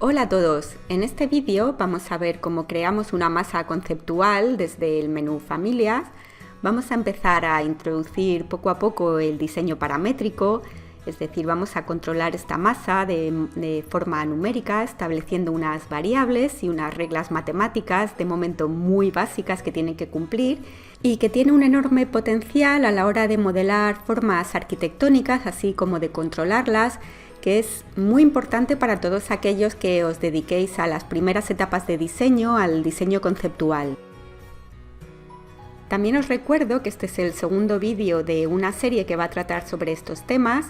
Hola a todos, en este vídeo vamos a ver cómo creamos una masa conceptual desde el menú Familias. Vamos a empezar a introducir poco a poco el diseño paramétrico, es decir, vamos a controlar esta masa de forma numérica, estableciendo unas variables y unas reglas matemáticas de momento muy básicas que tienen que cumplir y que tiene un enorme potencial a la hora de modelar formas arquitectónicas, así como de controlarlas, que es muy importante para todos aquellos que os dediquéis a las primeras etapas de diseño, al diseño conceptual. También os recuerdo que este es el segundo vídeo de una serie que va a tratar sobre estos temas,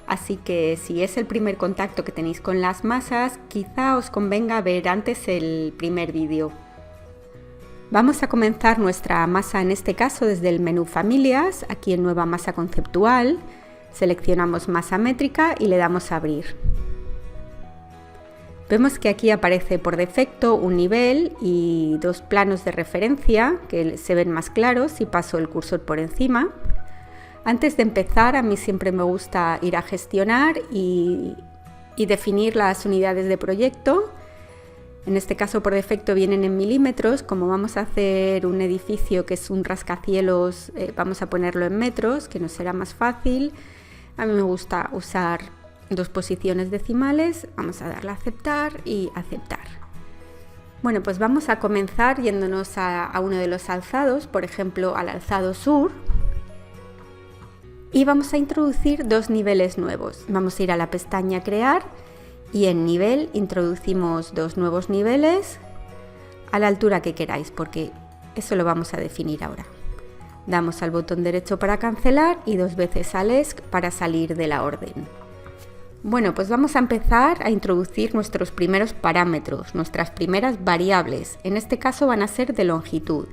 así que si es el primer contacto que tenéis con las masas, quizá os convenga ver antes el primer vídeo. Vamos a comenzar nuestra masa en este caso desde el menú Familias, aquí en Nueva masa conceptual. Seleccionamos masa métrica y le damos a abrir. Vemos que aquí aparece por defecto un nivel y dos planos de referencia que se ven más claros si paso el cursor por encima. Antes de empezar, a mí siempre me gusta ir a gestionar y definir las unidades de proyecto. En este caso por defecto vienen en milímetros. Como vamos a hacer un edificio que es un rascacielos, vamos a ponerlo en metros, que nos será más fácil. A mí me gusta usar dos posiciones decimales, vamos a darle a aceptar y aceptar. Bueno, pues vamos a comenzar yéndonos a uno de los alzados, por ejemplo al alzado sur, y vamos a introducir dos niveles nuevos. Vamos a ir a la pestaña Crear y en Nivel introducimos dos nuevos niveles a la altura que queráis, porque eso lo vamos a definir ahora. Damos al botón derecho para cancelar y dos veces al ESC para salir de la orden. Bueno, pues vamos a empezar a introducir nuestros primeros parámetros, nuestras primeras variables. En este caso van a ser de longitud.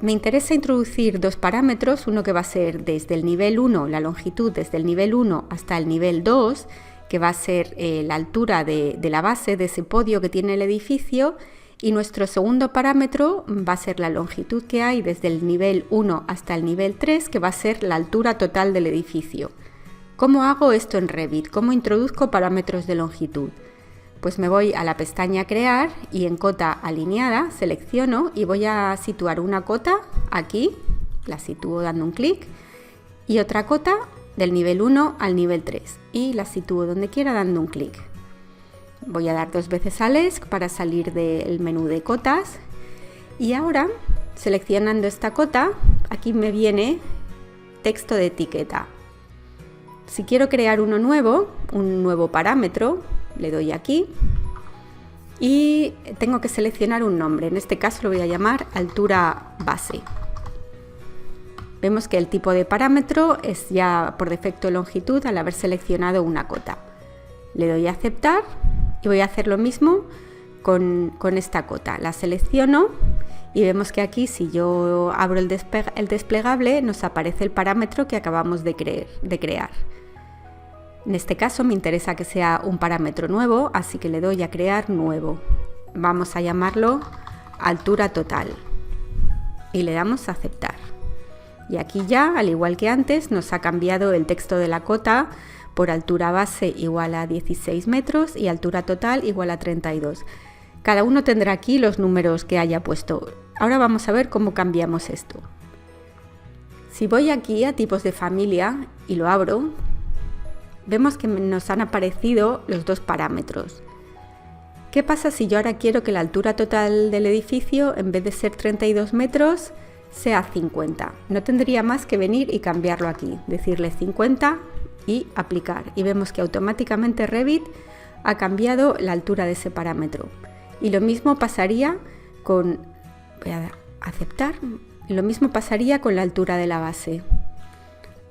Me interesa introducir dos parámetros, uno que va a ser desde el nivel 1, la longitud desde el nivel 1 hasta el nivel 2, que va a ser la altura de la base de ese podio que tiene el edificio. Y nuestro segundo parámetro va a ser la longitud que hay desde el nivel 1 hasta el nivel 3, que va a ser la altura total del edificio. ¿Cómo hago esto en Revit? ¿Cómo introduzco parámetros de longitud? Pues me voy a la pestaña Crear y en cota alineada selecciono y voy a situar una cota aquí, la sitúo dando un clic, y otra cota del nivel 1 al nivel 3 y la sitúo donde quiera dando un clic. Voy a dar dos veces al ESC para salir del menú de cotas y ahora seleccionando esta cota, aquí me viene texto de etiqueta. Si quiero crear uno nuevo, un nuevo parámetro, le doy aquí y tengo que seleccionar un nombre. En este caso lo voy a llamar altura base. Vemos que el tipo de parámetro es ya por defecto longitud al haber seleccionado una cota. Le doy a aceptar. Y voy a hacer lo mismo con esta cota. La selecciono y vemos que aquí si yo abro el desplegable nos aparece el parámetro que acabamos de crear. En este caso me interesa que sea un parámetro nuevo, así que le doy a crear nuevo. Vamos a llamarlo altura total y le damos a aceptar. Y aquí ya, al igual que antes, nos ha cambiado el texto de la cota por altura base igual a 16 metros y altura total igual a 32. Cada uno tendrá aquí los números que haya puesto. Ahora vamos a ver cómo cambiamos esto. Si voy aquí a tipos de familia y lo abro, vemos que nos han aparecido los dos parámetros. ¿Qué pasa si yo ahora quiero que la altura total del edificio, en vez de ser 32 metros, sea 50? No tendría más que venir y cambiarlo aquí, decirle 50 y aplicar, y vemos que automáticamente Revit ha cambiado la altura de ese parámetro. Y lo mismo pasaría con, voy a aceptar, lo mismo pasaría con la altura de la base.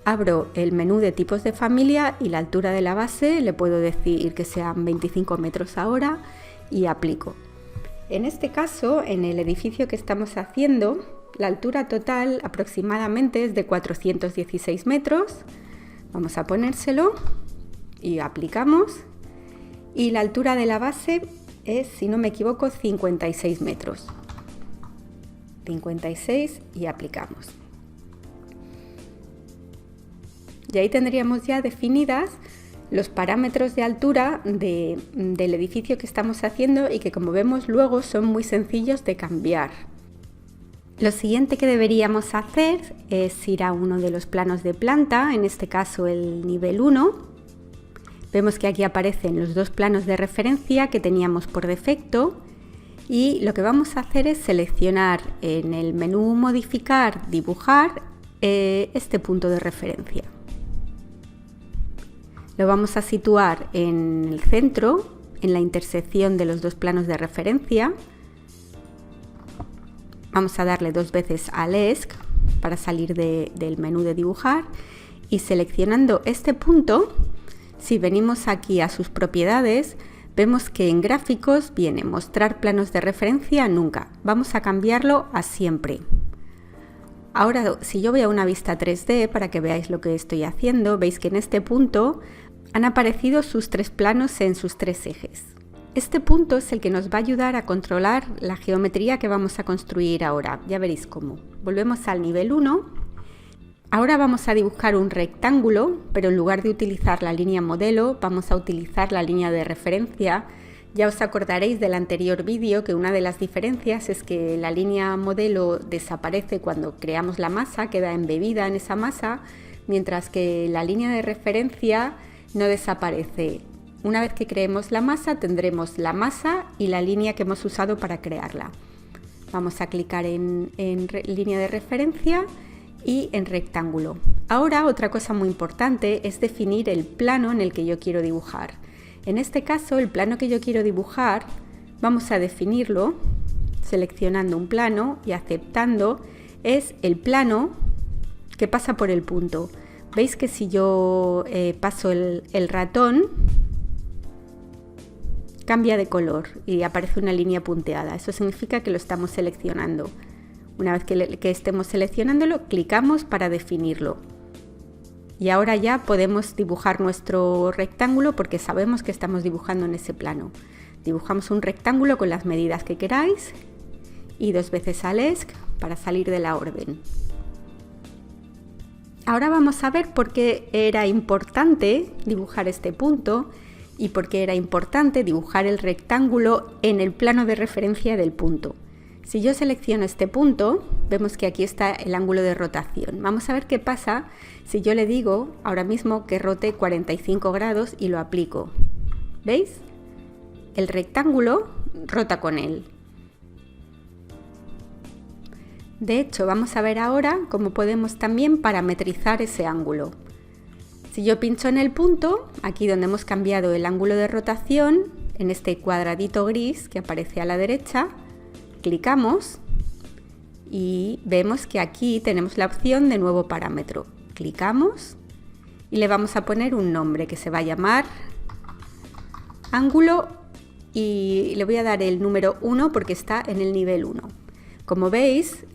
Abro el menú de tipos de familia y la altura de la base le puedo decir que sean 25 metros ahora y aplico. En este caso, en el edificio que estamos haciendo, la altura total aproximadamente es de 416 metros. Vamos a ponérselo y aplicamos. Y la altura de la base es, si no me equivoco, 56 metros. 56 y aplicamos. Y ahí tendríamos ya definidas los parámetros de altura del edificio que estamos haciendo y que, como vemos luego, son muy sencillos de cambiar. Lo siguiente que deberíamos hacer es ir a uno de los planos de planta, en este caso el nivel 1. Vemos que aquí aparecen los dos planos de referencia que teníamos por defecto y lo que vamos a hacer es seleccionar en el menú Modificar, Dibujar, este punto de referencia. Lo vamos a situar en el centro, en la intersección de los dos planos de referencia. Vamos a darle 2 veces al ESC para salir del menú de dibujar y seleccionando este punto, si venimos aquí a sus propiedades, vemos que en gráficos viene mostrar planos de referencia nunca. Vamos a cambiarlo a siempre. Ahora, si yo voy a una vista 3D para que veáis lo que estoy haciendo, veis que en este punto han aparecido sus 3 planos en sus 3 ejes. Este punto es el que nos va a ayudar a controlar la geometría que vamos a construir ahora. Ya veréis cómo. Volvemos al nivel 1. Ahora vamos a dibujar un rectángulo, pero en lugar de utilizar la línea modelo, vamos a utilizar la línea de referencia. Ya os acordaréis del anterior vídeo que una de las diferencias es que la línea modelo desaparece cuando creamos la masa, queda embebida en esa masa, mientras que la línea de referencia no desaparece. Una vez que creemos la masa, tendremos la masa y la línea que hemos usado para crearla. Vamos a clicar en línea de referencia y en rectángulo. Ahora, otra cosa muy importante es definir el plano en el que yo quiero dibujar. En este caso, el plano que yo quiero dibujar, vamos a definirlo seleccionando un plano y aceptando, es el plano que pasa por el punto. Veis que si yo paso el ratón, cambia de color y aparece una línea punteada. Eso significa que lo estamos seleccionando. Una vez que estemos seleccionándolo, clicamos para definirlo. Y ahora ya podemos dibujar nuestro rectángulo porque sabemos que estamos dibujando en ese plano. Dibujamos un rectángulo con las medidas que queráis y 2 veces al ESC para salir de la orden. Ahora vamos a ver por qué era importante dibujar este punto y por qué era importante dibujar el rectángulo en el plano de referencia del punto. Si yo selecciono este punto, vemos que aquí está el ángulo de rotación. Vamos a ver qué pasa si yo le digo ahora mismo que rote 45 grados y lo aplico. ¿Veis? El rectángulo rota con él. De hecho, vamos a ver ahora cómo podemos también parametrizar ese ángulo. Si yo pincho en el punto, aquí donde hemos cambiado el ángulo de rotación, en este cuadradito gris que aparece a la derecha, clicamos y vemos que aquí tenemos la opción de nuevo parámetro. Clicamos y le vamos a poner un nombre que se va a llamar ángulo y le voy a dar el número 1 porque está en el nivel 1. Como veis,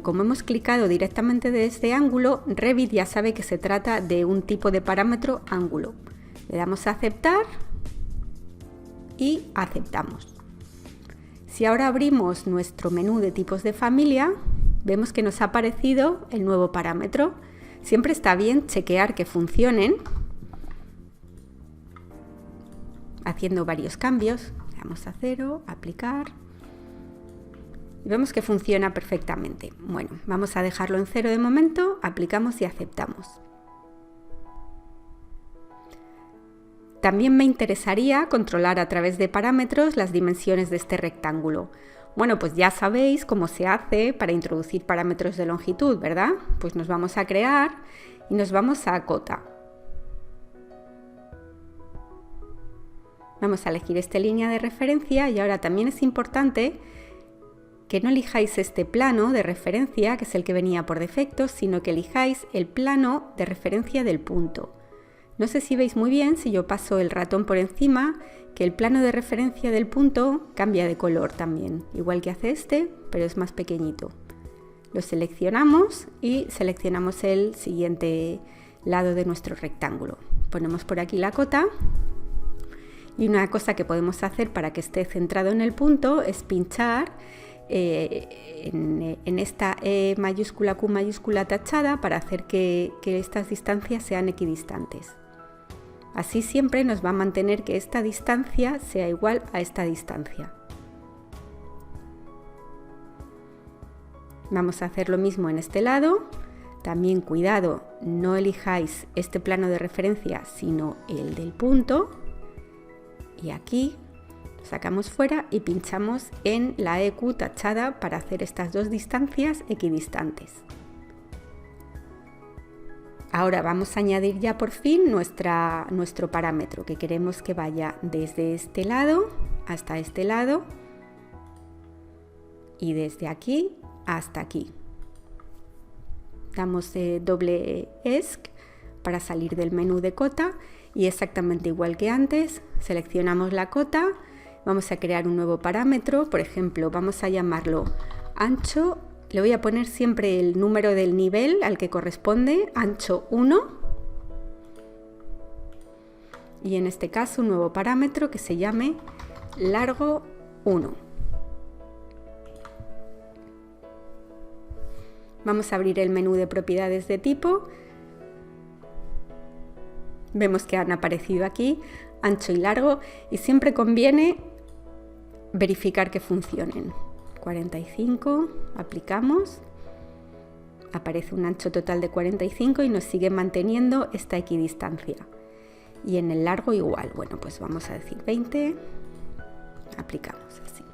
como hemos clicado directamente de este ángulo, Revit ya sabe que se trata de un tipo de parámetro ángulo. Le damos a aceptar y aceptamos. Si ahora abrimos nuestro menú de tipos de familia, vemos que nos ha aparecido el nuevo parámetro. Siempre está bien chequear que funcionen, haciendo varios cambios. Le damos a 0, aplicar. Y vemos que funciona perfectamente. Bueno, vamos a dejarlo en 0 de momento, aplicamos y aceptamos. También me interesaría controlar a través de parámetros las dimensiones de este rectángulo. Bueno, pues ya sabéis cómo se hace para introducir parámetros de longitud, ¿verdad? Pues nos vamos a crear y nos vamos a cota. Vamos a elegir esta línea de referencia y ahora también es importante que no elijáis este plano de referencia, que es el que venía por defecto, sino que elijáis el plano de referencia del punto. No sé si veis muy bien, si yo paso el ratón por encima, que el plano de referencia del punto cambia de color también, igual que hace este, pero es más pequeñito. Lo seleccionamos y seleccionamos el siguiente lado de nuestro rectángulo. Ponemos por aquí la cota y una cosa que podemos hacer para que esté centrado en el punto es pinchar en esta E mayúscula, Q mayúscula tachada para hacer que estas distancias sean equidistantes. Así siempre nos va a mantener que esta distancia sea igual a esta distancia. Vamos a hacer lo mismo en este lado. También cuidado, no elijáis este plano de referencia, sino el del punto. Y aquí sacamos fuera y pinchamos en la EQ tachada para hacer estas dos distancias equidistantes. Ahora vamos a añadir ya por fin nuestro parámetro, que queremos que vaya desde este lado hasta este lado y desde aquí hasta aquí. Damos doble ESC para salir del menú de cota y exactamente igual que antes, seleccionamos la cota, vamos a crear un nuevo parámetro, por ejemplo, vamos a llamarlo ancho. Le voy a poner siempre el número del nivel al que corresponde, ancho 1. Y en este caso un nuevo parámetro que se llame largo 1. Vamos a abrir el menú de propiedades de tipo. Vemos que han aparecido aquí ancho y largo y siempre conviene verificar que funcionen. 45, aplicamos, aparece un ancho total de 45 y nos sigue manteniendo esta equidistancia. Y en el largo igual, bueno, pues vamos a decir 20, aplicamos así.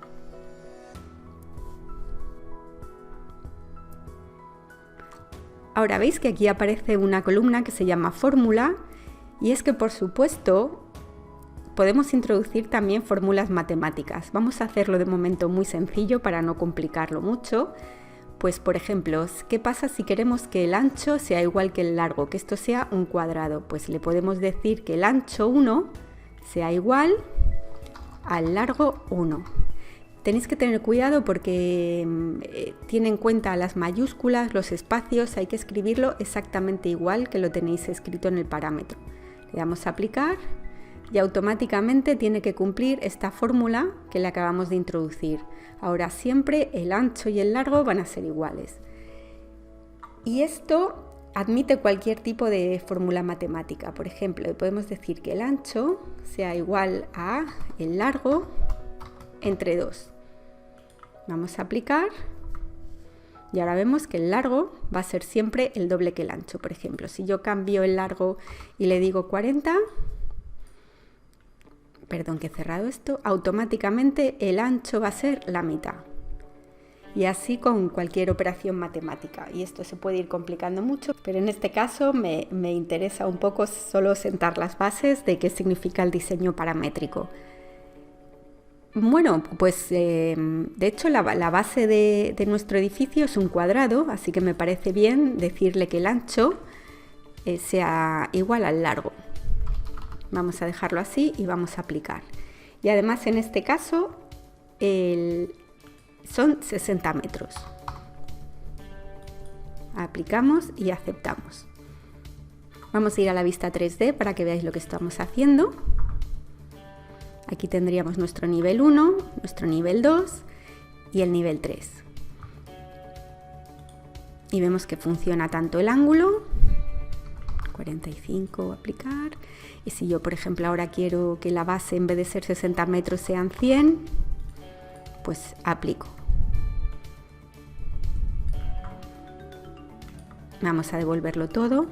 Ahora veis que aquí aparece una columna que se llama fórmula y es que por supuesto podemos introducir también fórmulas matemáticas. Vamos a hacerlo de momento muy sencillo para no complicarlo mucho. Pues por ejemplo, ¿qué pasa si queremos que el ancho sea igual que el largo? Que esto sea un cuadrado. Pues le podemos decir que el ancho 1 sea igual al largo 1. Tenéis que tener cuidado porque tiene en cuenta las mayúsculas, los espacios, hay que escribirlo exactamente igual que lo tenéis escrito en el parámetro. Le damos a aplicar y automáticamente tiene que cumplir esta fórmula que le acabamos de introducir. Ahora siempre el ancho y el largo van a ser iguales. Y esto admite cualquier tipo de fórmula matemática. Por ejemplo, podemos decir que el ancho sea igual a el largo entre 2. Vamos a aplicar y ahora vemos que el largo va a ser siempre el doble que el ancho. Por ejemplo, si yo cambio el largo y le digo 40, perdón que he cerrado esto, automáticamente el ancho va a ser la mitad. Y así con cualquier operación matemática. Y esto se puede ir complicando mucho, pero en este caso me interesa un poco solo sentar las bases de qué significa el diseño paramétrico. Bueno, pues de hecho la base de nuestro edificio es un cuadrado, así que me parece bien decirle que el ancho sea igual al largo. Vamos a dejarlo así y vamos a aplicar. Y además en este caso son 60 metros. Aplicamos y aceptamos. Vamos a ir a la vista 3D para que veáis lo que estamos haciendo. Aquí tendríamos nuestro nivel 1, nuestro nivel 2 y el nivel 3. Y vemos que funciona tanto el ángulo, 45, aplicar. Y si yo, por ejemplo, ahora quiero que la base en vez de ser 60 metros sean 100, pues aplico. Vamos a devolverlo todo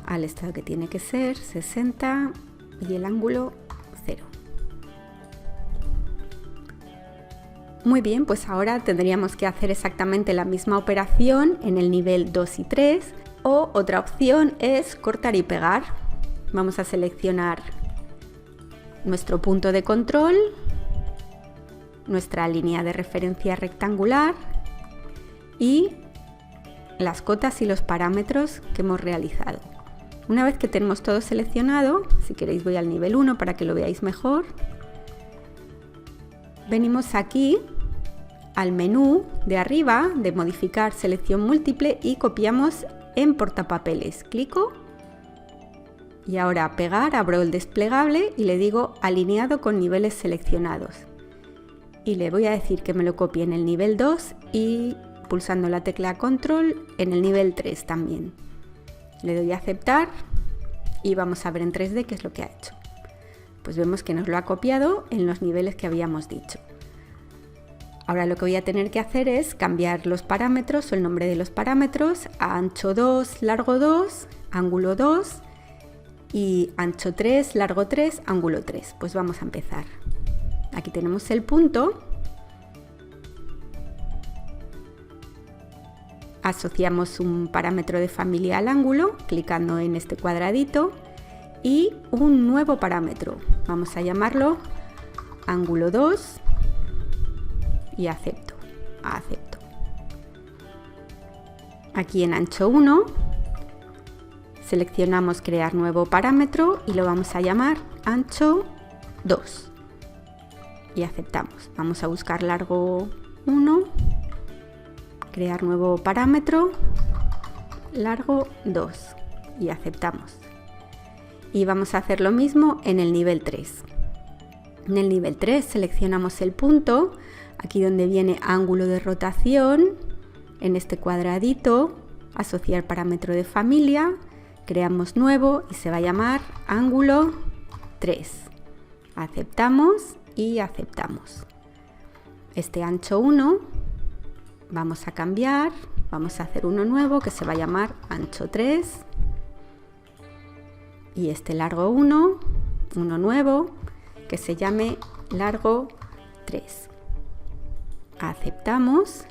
al estado que tiene que ser, 60 y el ángulo 0. Muy bien, pues ahora tendríamos que hacer exactamente la misma operación en el nivel 2 y 3, o otra opción es cortar y pegar. Vamos a seleccionar nuestro punto de control, nuestra línea de referencia rectangular y las cotas y los parámetros que hemos realizado. Una vez que tenemos todo seleccionado, si queréis voy al nivel 1 para que lo veáis mejor. Venimos aquí al menú de arriba de modificar selección múltiple y copiamos en portapapeles. Clico y ahora pegar, abro el desplegable y le digo alineado con niveles seleccionados. Y le voy a decir que me lo copie en el nivel 2 y pulsando la tecla control en el nivel 3 también. Le doy a aceptar y vamos a ver en 3D qué es lo que ha hecho. Pues vemos que nos lo ha copiado en los niveles que habíamos dicho. Ahora lo que voy a tener que hacer es cambiar los parámetros o el nombre de los parámetros a ancho 2, largo 2, ángulo 2 y ancho 3, largo 3, ángulo 3. Pues vamos a empezar. Aquí tenemos el punto. Asociamos un parámetro de familia al ángulo, clicando en este cuadradito, y un nuevo parámetro. Vamos a llamarlo ángulo 2 y acepto. Aquí en ancho 1 seleccionamos crear nuevo parámetro y lo vamos a llamar ancho 2 y aceptamos. Vamos a buscar largo 1, crear nuevo parámetro, largo 2 y aceptamos. Y vamos a hacer lo mismo en el nivel 3. En el nivel 3 seleccionamos el punto, aquí donde viene ángulo de rotación, en este cuadradito, asociar parámetro de familia, creamos nuevo y se va a llamar ángulo 3. Aceptamos y aceptamos. Este ancho 1 vamos a cambiar, vamos a hacer uno nuevo que se va a llamar ancho 3. Y este largo 1, uno nuevo que se llame largo 3. Aceptamos.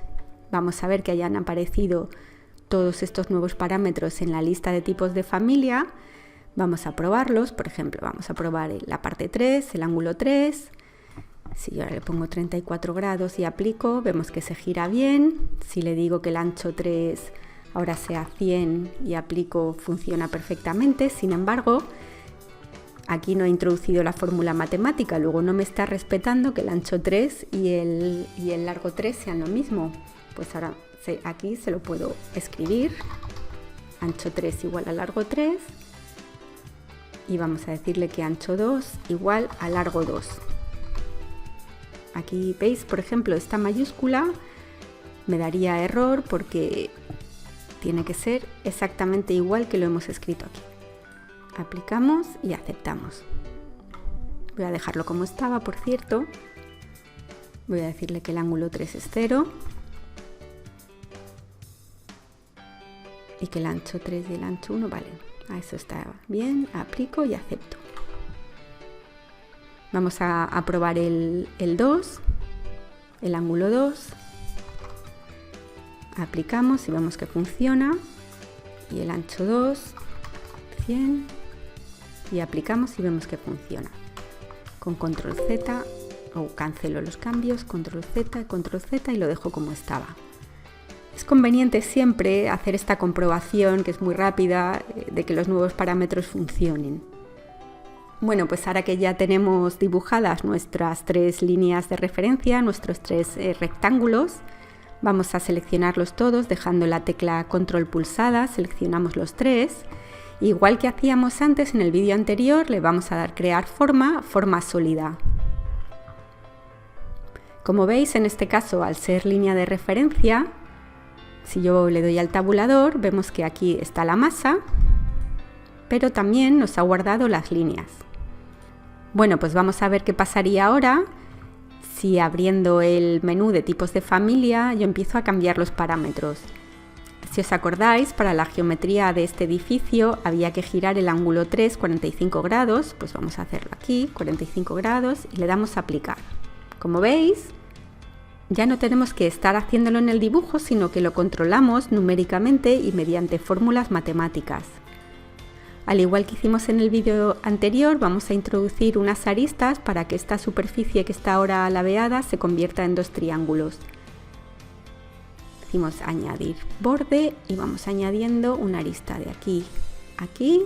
Vamos a ver que hayan aparecido todos estos nuevos parámetros en la lista de tipos de familia. Vamos a probarlos. Por ejemplo, vamos a probar la parte 3, el ángulo 3. Si yo ahora le pongo 34 grados y aplico, vemos que se gira bien. Si le digo que el ancho 3 ahora sea 100 y aplico, funciona perfectamente. Sin embargo, aquí no he introducido la fórmula matemática, luego no me está respetando que el ancho 3 y el largo 3 sean lo mismo. Pues ahora aquí se lo puedo escribir, ancho 3 igual a largo 3, y vamos a decirle que ancho 2 igual a largo 2. Aquí veis, por ejemplo, esta mayúscula me daría error porque tiene que ser exactamente igual que lo hemos escrito aquí. Aplicamos y aceptamos. Voy a dejarlo como estaba, por cierto. Voy a decirle que el ángulo 3 es 0 y que el ancho 3 y el ancho 1 valen. Eso está bien. Aplico y acepto. Vamos a probar el 2, el ángulo 2. Aplicamos y vemos que funciona. Y el ancho 2, 100. Y aplicamos y vemos que funciona. Con control Z, o cancelo los cambios, control Z y lo dejo como estaba. Es conveniente siempre hacer esta comprobación, que es muy rápida, de que los nuevos parámetros funcionen. Bueno, pues ahora que ya tenemos dibujadas nuestras 3 líneas de referencia, nuestros 3 rectángulos, vamos a seleccionarlos todos dejando la tecla control pulsada, seleccionamos los 3. Igual que hacíamos antes en el vídeo anterior, le vamos a dar crear forma, forma sólida. Como veis, en este caso, al ser línea de referencia, si yo le doy al tabulador, vemos que aquí está la masa, pero también nos ha guardado las líneas. Bueno, pues vamos a ver qué pasaría ahora si abriendo el menú de tipos de familia yo empiezo a cambiar los parámetros. Si os acordáis, para la geometría de este edificio había que girar el ángulo 3 45 grados, pues vamos a hacerlo aquí, 45 grados, y le damos a aplicar. Como veis, ya no tenemos que estar haciéndolo en el dibujo, sino que lo controlamos numéricamente y mediante fórmulas matemáticas. Al igual que hicimos en el vídeo anterior, vamos a introducir unas aristas para que esta superficie que está ahora laveada se convierta en 2 triángulos. Decimos añadir borde y vamos añadiendo una arista de aquí a aquí.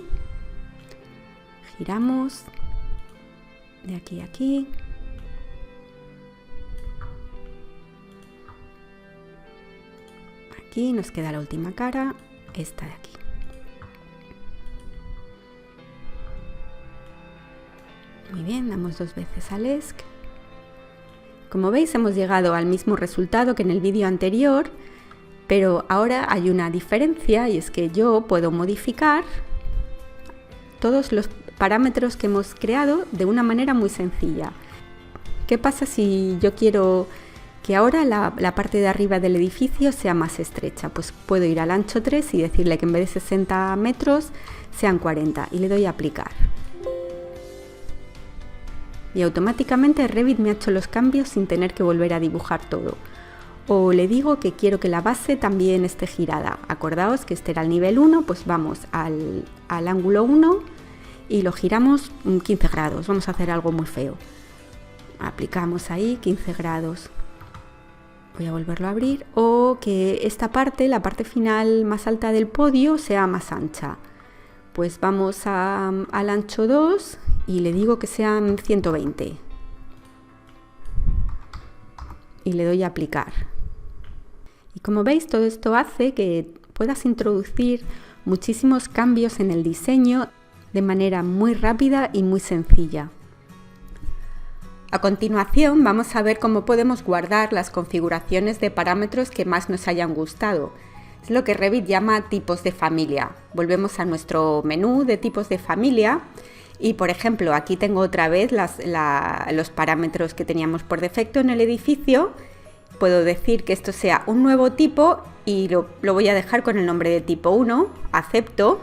Giramos de aquí a aquí. Aquí nos queda la última cara, esta de aquí. Muy bien, damos 2 veces al ESC. Como veis, hemos llegado al mismo resultado que en el vídeo anterior, pero ahora hay una diferencia y es que yo puedo modificar todos los parámetros que hemos creado de una manera muy sencilla. ¿Qué pasa si yo quiero que ahora la parte de arriba del edificio sea más estrecha? Pues puedo ir al ancho 3 y decirle que en vez de 60 metros sean 40 y le doy a aplicar. Y automáticamente Revit me ha hecho los cambios sin tener que volver a dibujar todo. O le digo que quiero que la base también esté girada. Acordaos que este era el nivel 1, pues vamos al ángulo 1 y lo giramos 15 grados. Vamos a hacer algo muy feo. Aplicamos ahí 15 grados. Voy a volverlo a abrir. O que esta parte, la parte final más alta del podio, sea más ancha. Pues vamos al ancho 2 y le digo que sean 120. Y le doy a aplicar. Y como veis, todo esto hace que puedas introducir muchísimos cambios en el diseño de manera muy rápida y muy sencilla. A continuación vamos a ver cómo podemos guardar las configuraciones de parámetros que más nos hayan gustado. Es lo que Revit llama tipos de familia. Volvemos a nuestro menú de tipos de familia y, por ejemplo, aquí tengo otra vez los parámetros que teníamos por defecto en el edificio. Puedo decir que esto sea un nuevo tipo y lo voy a dejar con el nombre de tipo 1, acepto.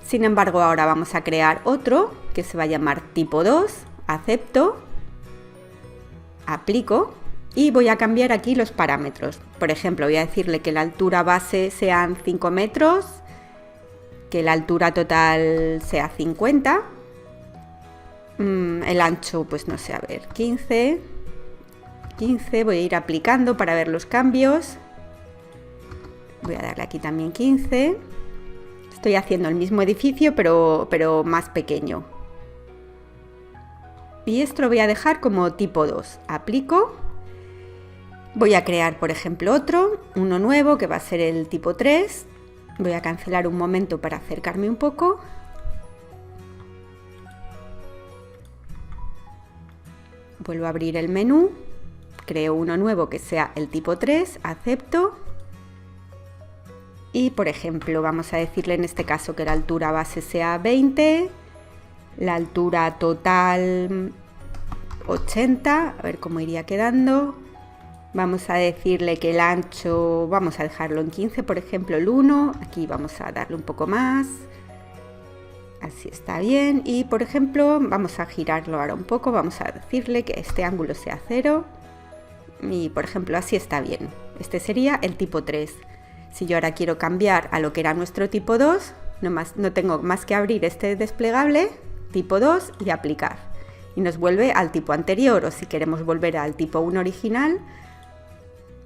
Sin embargo, ahora vamos a crear otro que se va a llamar tipo 2, acepto, aplico y voy a cambiar aquí los parámetros. Por ejemplo, voy a decirle que la altura base sean 5 metros, que la altura total sea 50, el ancho, pues no sé, a ver, 15, voy a ir aplicando para ver los cambios. Voy a darle aquí también 15. Estoy haciendo el mismo edificio, pero más pequeño. Y esto lo voy a dejar como tipo 2. Aplico. Voy a crear, por ejemplo, uno nuevo que va a ser el tipo 3. Voy a cancelar un momento para acercarme un poco. Vuelvo a abrir el menú. Creo uno nuevo que sea el tipo 3, acepto y, por ejemplo, vamos a decirle en este caso que la altura base sea 20, la altura total 80, a ver cómo iría quedando. Vamos a decirle que el ancho, vamos a dejarlo en 15, por ejemplo, el 1, aquí vamos a darle un poco más, así está bien. Y, por ejemplo, vamos a girarlo ahora un poco, vamos a decirle que este ángulo sea 0. Y, por ejemplo, así está bien. Este sería el tipo 3. Si yo ahora quiero cambiar a lo que era nuestro tipo 2, no tengo más que abrir este desplegable, tipo 2, y aplicar. Y nos vuelve al tipo anterior, o si queremos volver al tipo 1 original,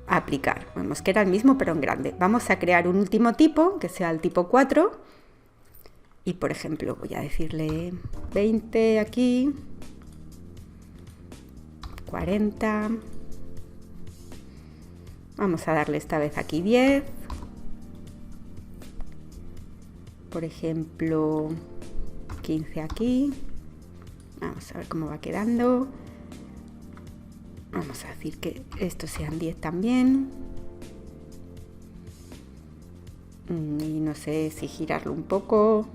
aplicar. Vemos que era el mismo, pero en grande. Vamos a crear un último tipo, que sea el tipo 4. Y, por ejemplo, voy a decirle 20 aquí, 40... Vamos a darle esta vez aquí 10. Por ejemplo, 15 aquí. Vamos a ver cómo va quedando. Vamos a decir que estos sean 10 también. Y no sé si girarlo un poco.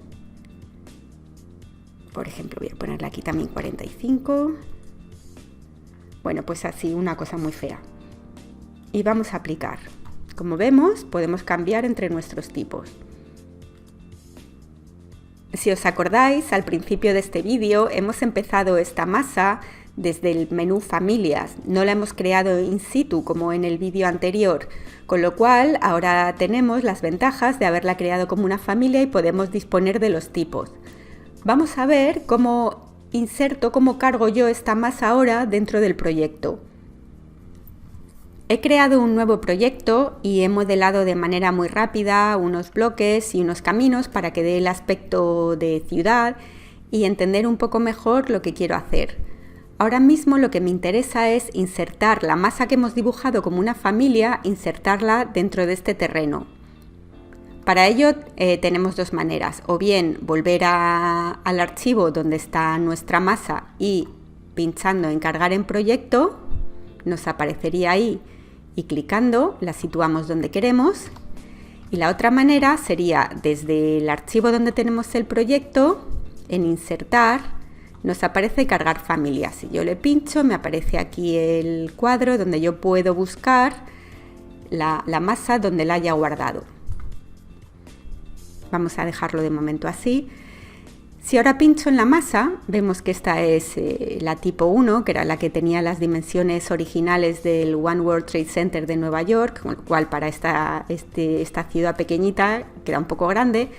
Por ejemplo, voy a ponerle aquí también 45. Bueno, pues así, una cosa muy fea. Y vamos a aplicar. Como vemos, podemos cambiar entre nuestros tipos. Si os acordáis, al principio de este vídeo hemos empezado esta masa desde el menú Familias. No la hemos creado in situ como en el vídeo anterior, con lo cual ahora tenemos las ventajas de haberla creado como una familia y podemos disponer de los tipos. Vamos a ver cómo inserto, cómo cargo yo esta masa ahora dentro del proyecto. He creado un nuevo proyecto y he modelado de manera muy rápida unos bloques y unos caminos para que dé el aspecto de ciudad y entender un poco mejor lo que quiero hacer. Ahora mismo lo que me interesa es insertar la masa que hemos dibujado como una familia, insertarla dentro de este terreno. Para ello tenemos dos maneras, o bien volver al archivo donde está nuestra masa y pinchando en cargar en proyecto, nos aparecería ahí y clicando la situamos donde queremos. Y la otra manera sería desde el archivo donde tenemos el proyecto, en insertar, nos aparece cargar familia. Si yo le pincho, me aparece aquí el cuadro donde yo puedo buscar la masa donde la haya guardado. Vamos a dejarlo de momento así. Si ahora pincho en la masa, vemos que esta es la tipo 1, que era la que tenía las dimensiones originales del One World Trade Center de Nueva York, con lo cual para esta ciudad pequeñita queda un poco grande,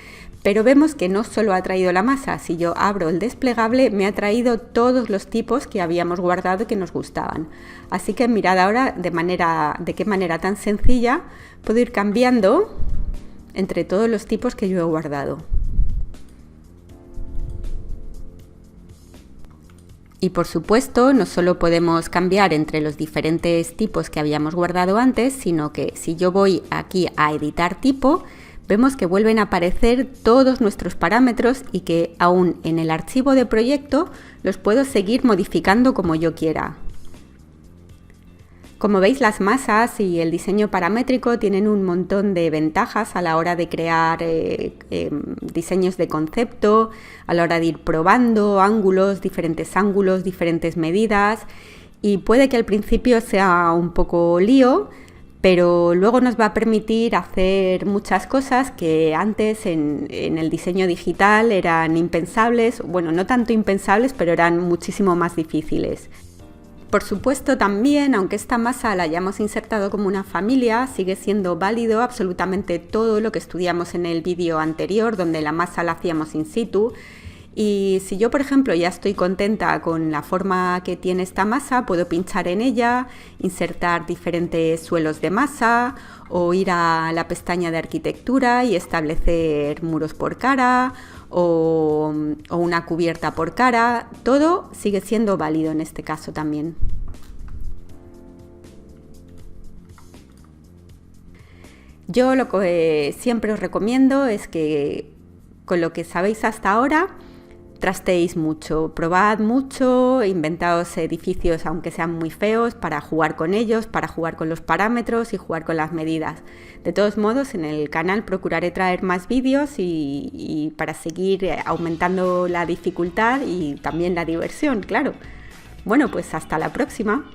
pero vemos que no solo ha traído la masa. Si yo abro el desplegable, me ha traído todos los tipos que habíamos guardado y que nos gustaban. Así que mirad ahora de qué manera tan sencilla puedo ir cambiando entre todos los tipos que yo he guardado. Y por supuesto, no solo podemos cambiar entre los diferentes tipos que habíamos guardado antes, sino que si yo voy aquí a editar tipo, vemos que vuelven a aparecer todos nuestros parámetros y que aún en el archivo de proyecto los puedo seguir modificando como yo quiera. Como veis, las masas y el diseño paramétrico tienen un montón de ventajas a la hora de crear diseños de concepto, a la hora de ir probando ángulos, diferentes medidas, y puede que al principio sea un poco lío, pero luego nos va a permitir hacer muchas cosas que antes en el diseño digital eran impensables, bueno, no tanto impensables, pero eran muchísimo más difíciles. Por supuesto también, aunque esta masa la hayamos insertado como una familia, sigue siendo válido absolutamente todo lo que estudiamos en el vídeo anterior, donde la masa la hacíamos in situ. Y si yo, por ejemplo, ya estoy contenta con la forma que tiene esta masa, puedo pinchar en ella, insertar diferentes suelos de masa o ir a la pestaña de arquitectura y establecer muros por cara o una cubierta por cara. Todo sigue siendo válido en este caso también. Yo lo que siempre os recomiendo es que con lo que sabéis hasta ahora, trasteéis mucho, probad mucho, inventaos edificios aunque sean muy feos para jugar con ellos, para jugar con los parámetros y jugar con las medidas. De todos modos, en el canal procuraré traer más vídeos y para seguir aumentando la dificultad y también la diversión, claro. Bueno, pues hasta la próxima.